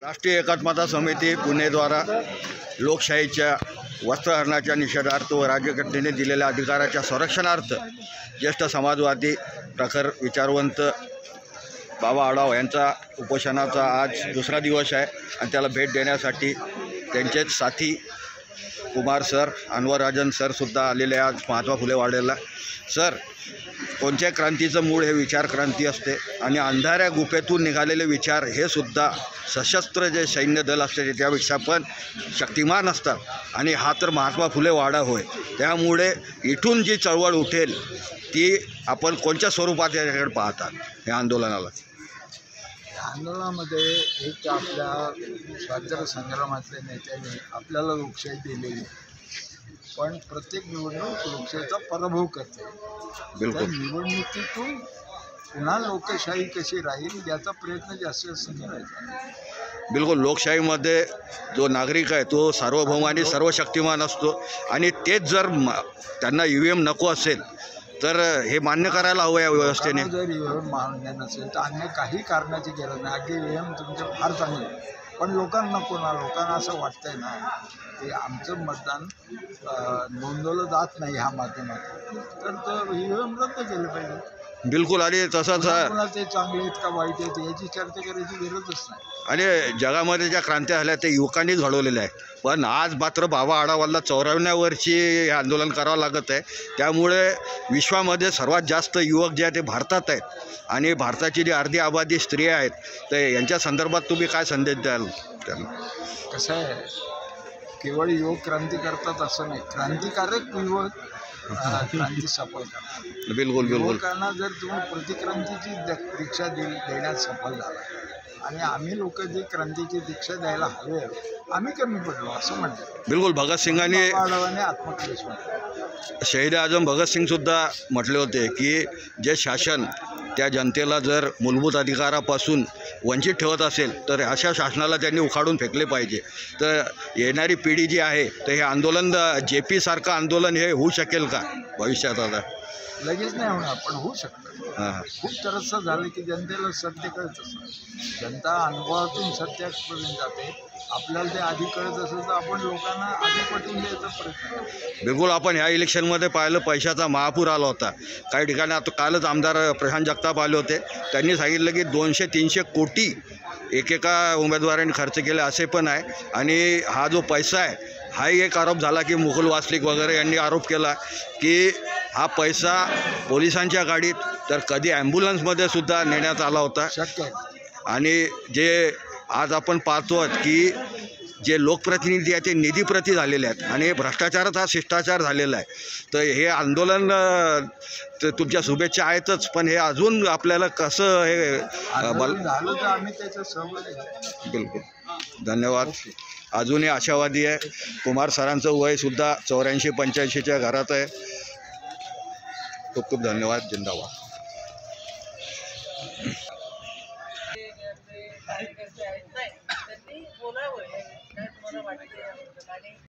राष्ट्रीय एकात्मता समिती पुणेद्वारा लोकशाहीच्या वस्त्रहरणाच्या निषेधार्थ व राज्यघटनेने दिलेल्या अधिकाराच्या संरक्षणार्थ ज्येष्ठ समाजवादी प्रखर विचारवंत बाबा आढाव यांचा उपोषणाचा आज दुसरा दिवस आहे आणि त्याला भेट देण्यासाठी त्यांचेच साथी कुमार सर, अनवर राजन सरसुद्धा आलेले आज महात्मा फुले वाड्याला. सर, कोणत्या क्रांतीचं मूळ हे विचार क्रांती असते आणि अंधाऱ्या गुफेतून निघालेले विचार हे सुद्धा सशस्त्र जे सैन्य दल असते त्यापेक्षा पण शक्तिमान असतात आणि हा तर महात्मा फुले वाडा होय. त्यामुळे इथून जी चळवळ उठेल ती आपण कोणत्या स्वरूपात याच्याकडे पाहतात या आंदोलनाला? आंदोलनामध्ये एक आपल्या स्वातंत्र्य संग्रामातल्या नेत्यांनी आपल्याला लोकशाही दिलेली, पण प्रत्येक निवडणूक लोकशाहीचा पराभव करते. बिलकुल. निवडणुकीतून पुन्हा लोकशाही कशी राहील याचा प्रयत्न जास्तीत जास्त करायचा. बिलकुल. लोकशाहीमध्ये जो नागरिक आहे तो सार्वभौम आणि सर्वशक्तिमान असतो आणि तेच जर त्यांना EVM नको असेल तर हे मान्य करायला हवं या व्यवस्थेने. जर EVM मान्य नसेल तर अन्य काही कारणाची गरज नाही. अगदी EVM तुमचे फार चांगले, पण लोकांना नको ना. लोकांना असं वाटतंय ना की आमचं मतदान नोंदवलं जात नाही ह्या माध्यमातून, तर EVM रद्द केलं पाहिजे. बिलकुल. आणि तसंच ते चांगले आहेत का वाईट आहेत याची चर्चा करायची गरजच नाही. आणि जगामध्ये ज्या क्रांत्या झाल्या ते युवकांनीच घडवलेल्या आहे. पण आज मात्र बाबा आढावाला 54व्या वर्षी हे आंदोलन करावं लागत आहे. त्यामुळे विश्वामध्ये सर्वात जास्त युवक जे आहेत ते भारतात आहेत आणि भारताची जी अर्धी आबादी स्त्रिया आहेत तर यांच्या संदर्भात तुम्ही काय संदेश द्याल त्यांना? कसं आहे, केवळ युवक क्रांती करतात असं नाही, क्रांतिकारक युवक क्रांती सफल करतात. बिलकुल बिलकुल. युवकांना जर तुम्ही प्रतिक्रांतीची दीक्षा देण्यात सफल झाला आणि आम्ही लोक जी क्रांतीची दीक्षा द्यायला हवे आम्ही कमी पडलो असं म्हणतात. बिलकुल. भगतसिंगांनी आत्मक्लेश म्हणतात. शहीद आजम भगतसिंगसुद्धा म्हटले होते की जे शासन त्या जनतेला जर मूलभूत अधिकारापासून वंचित ठेवत असेल तर अशा शासनाला त्यांनी उखाडून फेकले पाहिजे. तर येणारी पिढी जी आहे तर हे आंदोलन JP सारखं आंदोलन हे होऊ शकेल का भविष्यात? आता लगेच नाही होणार, पण होऊ शकतं. खूप तरच झालं की जनतेला सत्य कळत असतं. जनता अनुभवातून सत्यापर्यंत जाते. आपल्याला ते आधी कळत असेल तर आपण लोकांना आधी पटवून द्यायचा प्रयत्न करतो. बिलकुल. आपण ह्या इलेक्शनमध्ये पाहिलं पैशाचा महापूर आला होता. काही ठिकाणी आता कालच आमदार प्रशांत जगताप आले होते. त्यांनी सांगितलं की 200-300 कोटी एकेका उमेदवारांनी खर्च केले असे पण आहे. आणि हा जो पैसा आहे हाही एक आरोप झाला की मुकुल वासनिक वगैरे यांनी आरोप केला की हा पैसा पोलिसांच्या गाडीत तर कधी ॲम्ब्युलन्समध्ये सुद्धा नेण्यात आला होता. शक्य आहे. आणि जे आज आपण पाहतो की जे लोकप्रतिनिधी आहेत ते निधीप्रती झालेले आहेत आणि भ्रष्टाचारात हा शिष्टाचार झालेला आहे. तर हे आंदोलन तुमच्या शुभेच्छा आहेतच, पण हे अजून आपल्याला कसं हे झालं तर आम्ही त्याच्या सहभागी. बिलकुल. धन्यवाद. अजूनही आशावादी आहे. कुमार सरांचं वयसुद्धा 84-85च्या घरात आहे. खूप खूप धन्यवाद. जिंदाबाद.